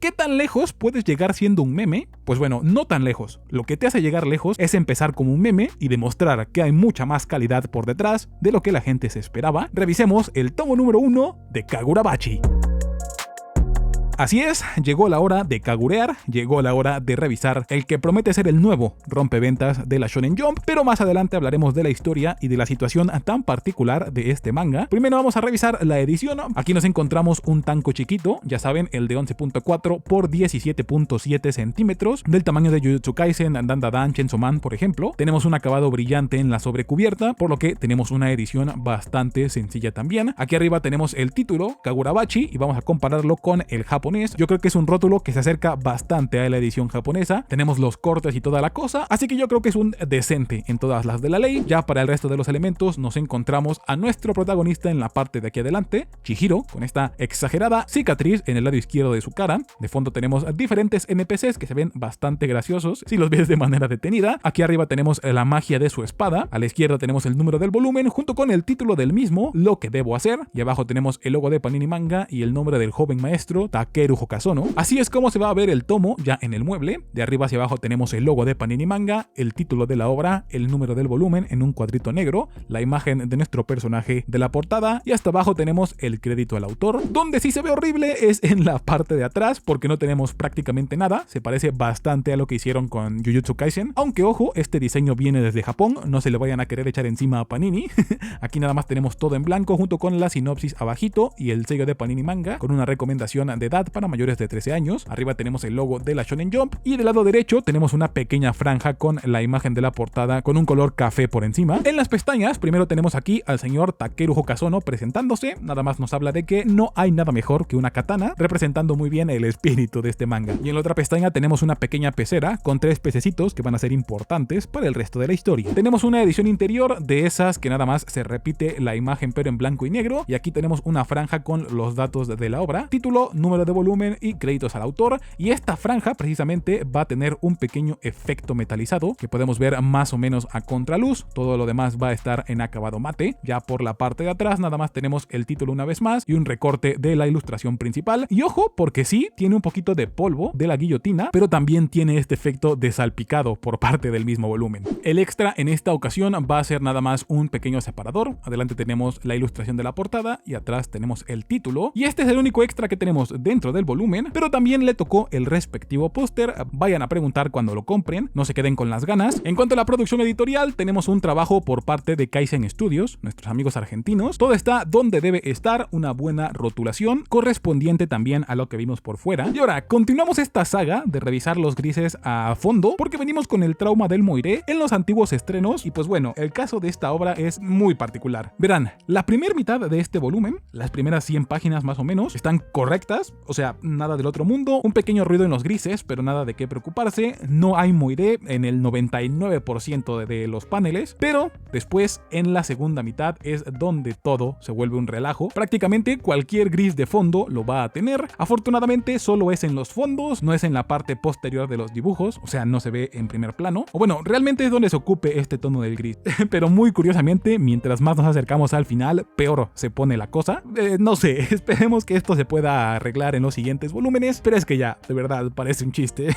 ¿Qué tan lejos puedes llegar siendo un meme? Pues bueno, no tan lejos. Lo que te hace llegar lejos es empezar como un meme y demostrar que hay mucha más calidad por detrás de lo que la gente se esperaba. Revisemos el tomo número 1 de Kagurabachi. Así es, llegó la hora de kagurear, llegó la hora de revisar el que promete ser el nuevo rompeventas de la Shonen Jump, pero más adelante hablaremos de la historia y de la situación tan particular de este manga. Primero vamos a revisar la edición. Aquí nos encontramos un tanco chiquito, ya saben, el de 11.4 por 17.7 centímetros, del tamaño de Jujutsu Kaisen, Dandadan, Chainsaw Man, por ejemplo. Tenemos un acabado brillante en la sobrecubierta, por lo que tenemos una edición bastante sencilla también. Aquí arriba tenemos el título, Kagurabachi, y vamos a compararlo con el japonés. Yo creo que es un rótulo que se acerca bastante a la edición japonesa. Tenemos los cortes y toda la cosa, así que yo creo que es un decente en todas las de la ley. Ya para el resto de los elementos nos encontramos a nuestro protagonista en la parte de aquí adelante, Chihiro, con esta exagerada cicatriz en el lado izquierdo de su cara. De fondo tenemos diferentes NPCs que se ven bastante graciosos si los ves de manera detenida. Aquí arriba tenemos la magia de su espada. A la izquierda tenemos el número del volumen junto con el título del mismo, Lo que debo hacer. Y abajo tenemos el logo de Panini Manga y el nombre del joven maestro, Takeru Hokazono. Así es como se va a ver el tomo ya en el mueble. De arriba hacia abajo tenemos el logo de Panini Manga, el título de la obra, el número del volumen en un cuadrito negro, la imagen de nuestro personaje de la portada y hasta abajo tenemos el crédito al autor. Donde sí se ve horrible es en la parte de atrás porque no tenemos prácticamente nada. Se parece bastante a lo que hicieron con Jujutsu Kaisen, aunque ojo, este diseño viene desde Japón, no se le vayan a querer echar encima a Panini. Aquí nada más tenemos todo en blanco junto con la sinopsis abajito y el sello de Panini Manga con una recomendación de edad para mayores de 13 años. Arriba tenemos el logo de la Shonen Jump y del lado derecho tenemos una pequeña franja con la imagen de la portada con un color café por encima. En las pestañas primero tenemos aquí al señor Takeru Hokazono presentándose. Nada más nos habla de que no hay nada mejor que una katana, representando muy bien el espíritu de este manga. Y en la otra pestaña tenemos una pequeña pecera con 3 pececitos que van a ser importantes para el resto de la historia. Tenemos una edición interior de esas que nada más se repite la imagen pero en blanco y negro, y aquí tenemos una franja con los datos de la obra, título, número de volumen y créditos al autor. Y esta franja precisamente va a tener un pequeño efecto metalizado que podemos ver más o menos a contraluz. Todo lo demás va a estar en acabado mate. Ya por la parte de atrás nada más tenemos el título una vez más y un recorte de la ilustración principal. Y ojo, porque sí, tiene un poquito de polvo de la guillotina, pero también tiene este efecto de salpicado por parte del mismo volumen. El extra en esta ocasión va a ser nada más un pequeño separador. Adelante tenemos la ilustración de la portada y atrás tenemos el título. Y este es el único extra que tenemos dentro del volumen, pero también le tocó el respectivo póster. Vayan a preguntar cuando lo compren, no se queden con las ganas. En cuanto a la producción editorial, tenemos un trabajo por parte de Kaizen Studios, nuestros amigos argentinos. Todo está donde debe estar, una buena rotulación correspondiente también a lo que vimos por fuera. Y ahora, continuamos esta saga de revisar los grises a fondo, porque venimos con el trauma del Moiré en los antiguos estrenos, y pues bueno, el caso de esta obra es muy particular. Verán, la primera mitad de este volumen, las primeras 100 páginas más o menos, están correctas, o sea, nada del otro mundo, un pequeño ruido en los grises, pero nada de qué preocuparse, no hay Moiré en el 99% de los paneles, pero después en la segunda mitad es donde todo se vuelve un relajo. Prácticamente cualquier gris de fondo lo va a tener. Afortunadamente solo es en los fondos, no es en la parte posterior de los dibujos, o sea, no se ve en primer plano, o bueno, realmente es donde se ocupe este tono del gris. Pero muy curiosamente, mientras más nos acercamos al final, peor se pone la cosa. No sé, esperemos que esto se pueda arreglar en los siguientes volúmenes, pero es que ya, de verdad, parece un chiste.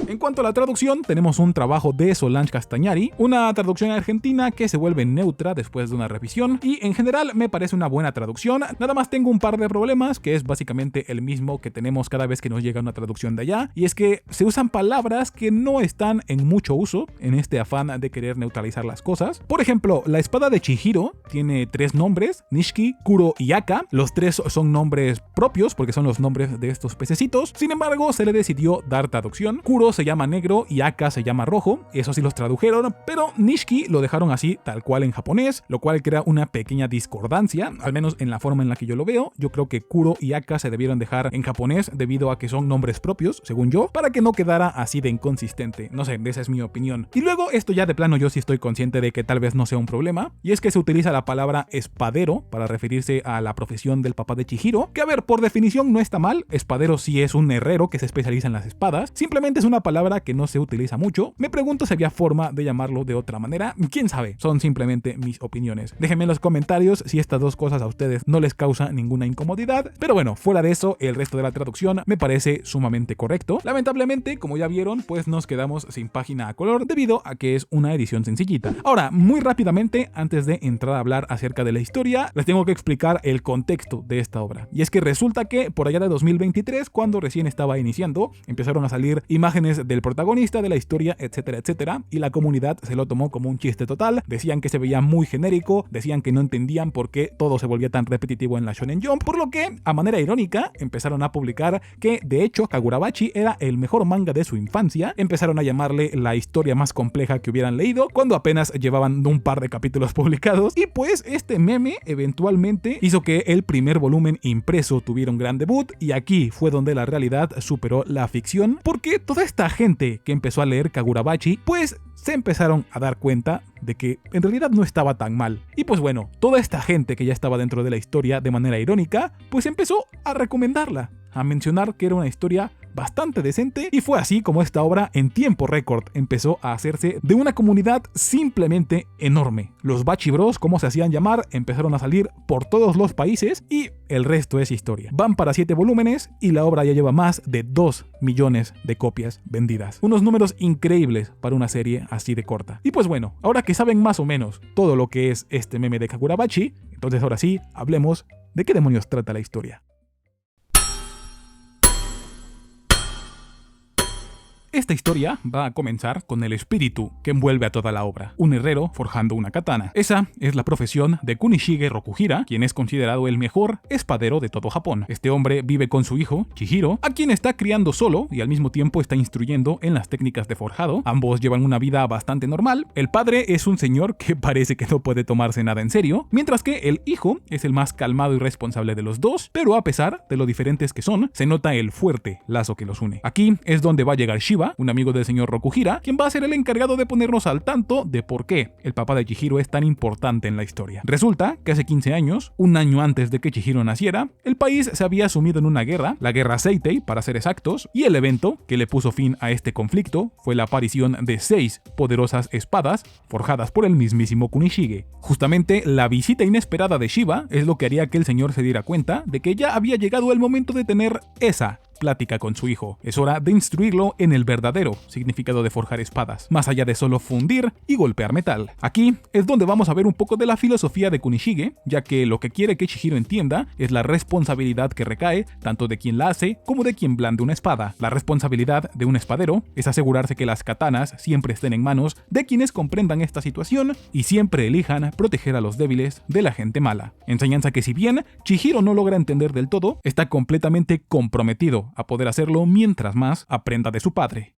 En cuanto a la traducción, tenemos un trabajo de Solange Castañari, una traducción argentina que se vuelve neutra después de una revisión, y en general me parece una buena traducción. Nada más tengo un par de problemas, que es básicamente el mismo que tenemos cada vez que nos llega una traducción de allá, y es que se usan palabras que no están en mucho uso en este afán de querer neutralizar las cosas. Por ejemplo, la espada de Chihiro tiene 3 nombres, Nishiki, Kuro y Aka. Los 3 son nombres propios porque son los nombres de estos pececitos. Sin embargo, se le decidió dar traducción. Kuro se llama negro y Aka se llama rojo. Eso sí los tradujeron, pero Nishiki lo dejaron así tal cual en japonés, lo cual crea una pequeña discordancia, al menos en la forma en la que yo lo veo. Yo creo que Kuro y Aka se debieron dejar en japonés debido a que son nombres propios, según yo, para que no quedara así de inconsistente. No sé, esa es mi opinión. Y luego, esto ya de plano yo sí estoy consciente de que tal vez no sea un problema, y es que se utiliza la palabra espadero para referirse a la profesión del papá de Chihiro, que a ver, por definición no está mal, cual espadero sí es un herrero que se especializa en las espadas, simplemente es una palabra que no se utiliza mucho. Me pregunto si había forma de llamarlo de otra manera, quién sabe, son simplemente mis opiniones. Déjenme en los comentarios si estas dos cosas a ustedes no les causa ninguna incomodidad, pero bueno, fuera de eso, el resto de la traducción me parece sumamente correcto. Lamentablemente, como ya vieron, pues nos quedamos sin página a color debido a que es una edición sencillita. Ahora, muy rápidamente, antes de entrar a hablar acerca de la historia, les tengo que explicar el contexto de esta obra. Y es que resulta que por allá de 2023, cuando recién estaba iniciando, empezaron a salir imágenes del protagonista, de la historia, etcétera, etcétera, y la comunidad se lo tomó como un chiste total. Decían que se veía muy genérico, decían que no entendían por qué todo se volvía tan repetitivo en la Shonen Jump, por lo que, a manera irónica, empezaron a publicar que, de hecho, Kagurabachi era el mejor manga de su infancia. Empezaron a llamarle la historia más compleja que hubieran leído, cuando apenas llevaban un par de capítulos publicados, y pues este meme eventualmente hizo que el primer volumen impreso tuviera un gran debut, y aquí fue donde la realidad superó la ficción, porque toda esta gente que empezó a leer Kagurabachi, pues se empezaron a dar cuenta de que en realidad no estaba tan mal. Y pues bueno, toda esta gente que ya estaba dentro de la historia de manera irónica, pues empezó a recomendarla, a mencionar que era una historia bastante decente, y fue así como esta obra en tiempo récord empezó a hacerse de una comunidad simplemente enorme. Los Bachi Bros, como se hacían llamar, empezaron a salir por todos los países y el resto es historia. Van para 7 volúmenes y la obra ya lleva más de 2 millones de copias vendidas. Unos números increíbles para una serie así de corta. Y pues bueno, ahora que saben más o menos todo lo que es este meme de Kagurabachi, entonces ahora sí, hablemos de qué demonios trata la historia. Esta historia va a comenzar con el espíritu que envuelve a toda la obra, un herrero forjando una katana. Esa es la profesión de Kunishige Rokuhira, quien es considerado el mejor espadero de todo Japón. Este hombre vive con su hijo, Chihiro, a quien está criando solo y al mismo tiempo está instruyendo en las técnicas de forjado. Ambos llevan una vida bastante normal. El padre es un señor que parece que no puede tomarse nada en serio, mientras que el hijo es el más calmado y responsable de los dos, pero a pesar de lo diferentes que son, se nota el fuerte lazo que los une. Aquí es donde va a llegar Shiba, un amigo del señor Rokuhira, quien va a ser el encargado de ponernos al tanto de por qué el papá de Chihiro es tan importante en la historia. Resulta que hace 15 años, un año antes de que Chihiro naciera, el país se había sumido en una guerra, la guerra Seitei para ser exactos, y el evento que le puso fin a este conflicto fue la aparición de 6 poderosas espadas forjadas por el mismísimo Kunishige. Justamente la visita inesperada de Shiba es lo que haría que el señor se diera cuenta de que ya había llegado el momento de tener esa plática con su hijo. Es hora de instruirlo en el verdadero significado de forjar espadas, más allá de solo fundir y golpear metal. Aquí es donde vamos a ver un poco de la filosofía de Kunishige, ya que lo que quiere que Chihiro entienda es la responsabilidad que recae tanto de quien la hace como de quien blande una espada. La responsabilidad de un espadero es asegurarse que las katanas siempre estén en manos de quienes comprendan esta situación y siempre elijan proteger a los débiles de la gente mala. Enseñanza que, si bien Chihiro no logra entender del todo, está completamente comprometido a poder hacerlo mientras más aprenda de su padre.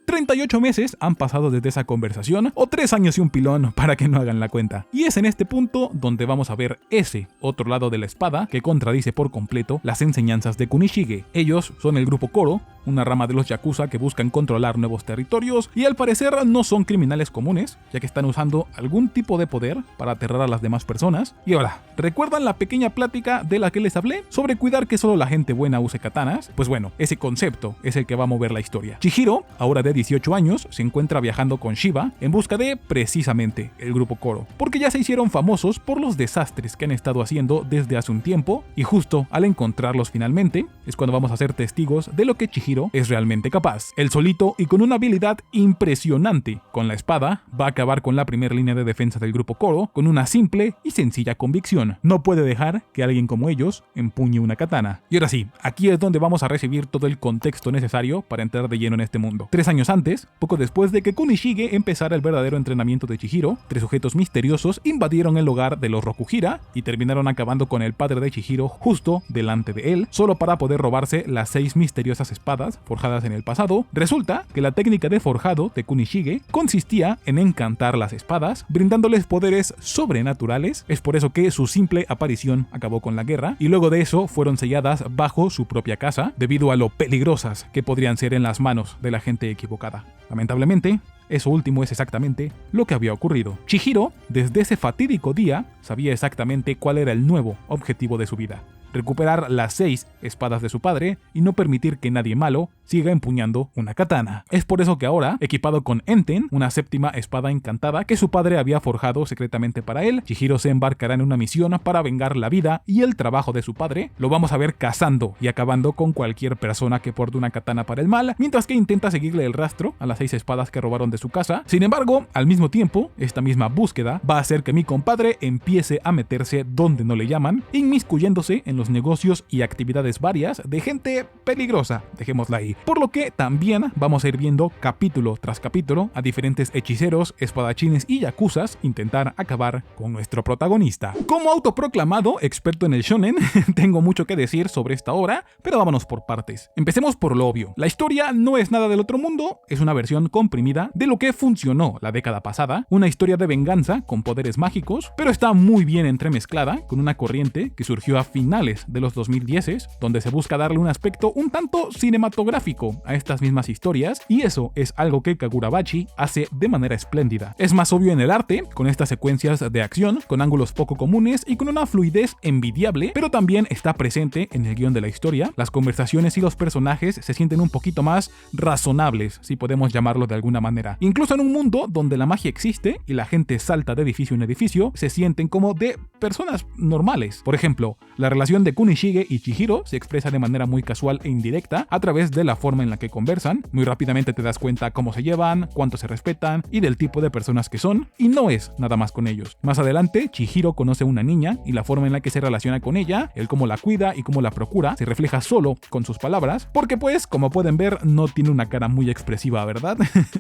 38 meses han pasado desde esa conversación, o 3 años y un pilón para que no hagan la cuenta. Y es en este punto donde vamos a ver ese otro lado de la espada que contradice por completo las enseñanzas de Kunishige. Ellos son el grupo Koro, una rama de los Yakuza que buscan controlar nuevos territorios y al parecer no son criminales comunes, ya que están usando algún tipo de poder para aterrar a las demás personas. Y ahora, ¿recuerdan la pequeña plática de la que les hablé sobre cuidar que solo la gente buena use katanas? Pues bueno, ese concepto es el que va a mover la historia. Chihiro, ahora de 18 años, se encuentra viajando con Shiba en busca de, precisamente, el grupo Koro, porque ya se hicieron famosos por los desastres que han estado haciendo desde hace un tiempo, y justo al encontrarlos finalmente, es cuando vamos a ser testigos de lo que Chihiro es realmente capaz. Él solito y con una habilidad impresionante con la espada, va a acabar con la primera línea de defensa del grupo Koro con una simple y sencilla convicción: no puede dejar que alguien como ellos empuñe una katana. Y ahora sí, aquí es donde vamos a recibir todo el contexto necesario para entrar de lleno en este mundo. 3 años antes, poco después de que Kunishige empezara el verdadero entrenamiento de Chihiro, 3 sujetos misteriosos invadieron el hogar de los Rokuhira y terminaron acabando con el padre de Chihiro justo delante de él, solo para poder robarse las 6 misteriosas espadas forjadas en el pasado. Resulta que la técnica de forjado de Kunishige consistía en encantar las espadas, brindándoles poderes sobrenaturales. Es por eso que su simple aparición acabó con la guerra, y luego de eso fueron selladas bajo su propia casa, debido a lo peligrosas que podrían ser en las manos de la gente equivocada. Lamentablemente, eso último es exactamente lo que había ocurrido. Chihiro, desde ese fatídico día, sabía exactamente cuál era el nuevo objetivo de su vida: recuperar las 6 espadas de su padre y no permitir que nadie malo siga empuñando una katana. Es por eso que ahora, equipado con Enten, una séptima espada encantada que su padre había forjado secretamente para él, Chihiro se embarcará en una misión para vengar la vida y el trabajo de su padre. Lo vamos a ver cazando y acabando con cualquier persona que porte una katana para el mal, mientras que intenta seguirle el rastro a las 6 espadas que robaron de su casa. Sin embargo, al mismo tiempo, esta misma búsqueda va a hacer que mi compadre empiece a meterse donde no le llaman, inmiscuyéndose en los negocios y actividades varias de gente peligrosa, dejémosla ahí. Por lo que también vamos a ir viendo capítulo tras capítulo a diferentes hechiceros, espadachines y yakuzas intentar acabar con nuestro protagonista. Como autoproclamado experto en el shonen, tengo mucho que decir sobre esta obra, pero vámonos por partes. Empecemos por lo obvio. La historia no es nada del otro mundo, es una versión comprimida de lo que funcionó la década pasada, una historia de venganza con poderes mágicos, pero está muy bien entremezclada con una corriente que surgió a finales de los 2010s, donde se busca darle un aspecto un tanto cinematográfico a estas mismas historias, y eso es algo que Kagurabachi hace de manera espléndida. Es más obvio en el arte, con estas secuencias de acción, con ángulos poco comunes y con una fluidez envidiable, pero también está presente en el guión de la historia. Las conversaciones y los personajes se sienten un poquito más razonables, si podemos llamarlo de alguna manera. Incluso en un mundo donde la magia existe y la gente salta de edificio en edificio, se sienten como de personas normales. Por ejemplo, la relación de Kunishige y Chihiro se expresa de manera muy casual e indirecta a través de la forma en la que conversan. Muy rápidamente te das cuenta cómo se llevan, cuánto se respetan y del tipo de personas que son, y no es nada más con ellos. Más adelante, Chihiro conoce a una niña y la forma en la que se relaciona con ella, el cómo la cuida y cómo la procura, se refleja solo con sus palabras, porque pues, como pueden ver, no tiene una cara muy expresiva, ¿verdad?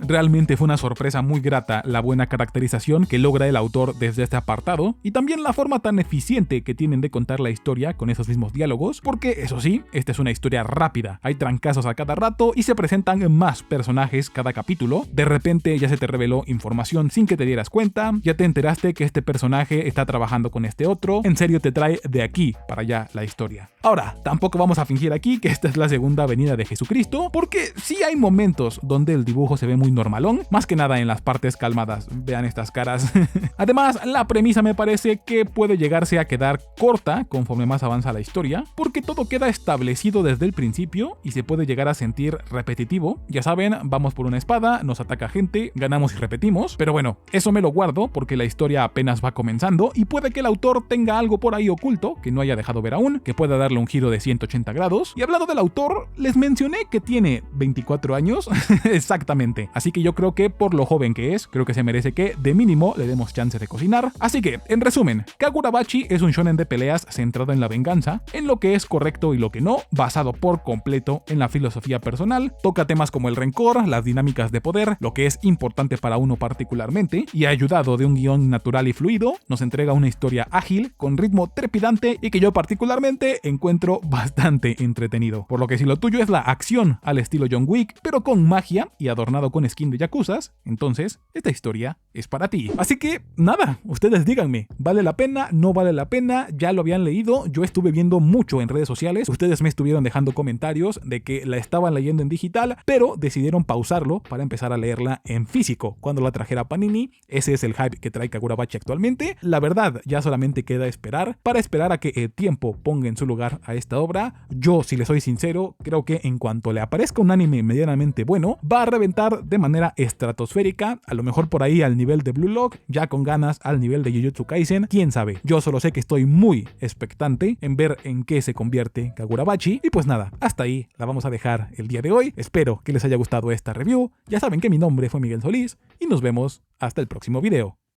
Realmente fue una sorpresa muy grata la buena caracterización que logra el autor desde este apartado, y también la forma tan eficiente que tienen de contar la historia con esos mismos diálogos, porque eso sí, esta es una historia rápida, hay trancazos a cada rato y se presentan más personajes cada capítulo. De repente ya se te reveló información sin que te dieras cuenta, ya te enteraste que este personaje está trabajando con este otro, en serio te trae de aquí para allá la historia. Ahora, tampoco vamos a fingir aquí que esta es la segunda venida de Jesucristo, porque sí hay momentos donde el dibujo se ve muy normalón, más que nada en las partes calmadas. Vean estas caras. Además, la premisa me parece que puede llegarse a quedar corta conforme más avanza la historia, porque todo queda establecido desde el principio y se puede llegar a sentir repetitivo. Ya saben, vamos por una espada, nos ataca gente, ganamos y repetimos, pero bueno, eso me lo guardo porque la historia apenas va comenzando y puede que el autor tenga algo por ahí oculto que no haya dejado ver aún, que pueda darle un giro de 180 grados. Y hablando del autor, les mencioné que tiene 24 años, exactamente, así que yo creo que por lo joven que es, creo que se merece que de mínimo le demos chance de cocinar. Así que, en resumen, Kagurabachi es un shonen de peleas centrado en la venganza, en lo que es correcto y lo que no, basado por completo en la filosofía personal, toca temas como el rencor, las dinámicas de poder, lo que es importante para uno particularmente, y ayudado de un guión natural y fluido, nos entrega una historia ágil, con ritmo trepidante y que yo particularmente encuentro bastante entretenido. Por lo que si lo tuyo es la acción al estilo John Wick, pero con magia y adornado con skin de yakuzas, entonces esta historia es para ti. Así que nada, ustedes díganme, ¿vale la pena? ¿No vale la pena? ¿Ya lo habían leído? Yo estuve viendo mucho en redes sociales, ustedes me estuvieron dejando comentarios de que la estaban leyendo en digital, pero decidieron pausarlo para empezar a leerla en físico cuando la trajera Panini. Ese es el hype que trae Kagurabachi actualmente. La verdad, ya solamente queda esperar a que el tiempo ponga en su lugar a esta obra. Yo, si les soy sincero, creo que en cuanto le aparezca un anime medianamente bueno, va a reventar de manera estratosférica, a lo mejor por ahí al nivel de Blue Lock, ya con ganas al nivel de Jujutsu Kaisen, quién sabe. Yo solo sé que estoy muy expectante en ver en qué se convierte Kagurabachi, y pues nada, hasta ahí la vamos a dejar el día de hoy. Espero que les haya gustado esta review, ya saben que mi nombre fue Miguel Solís, y nos vemos hasta el próximo video.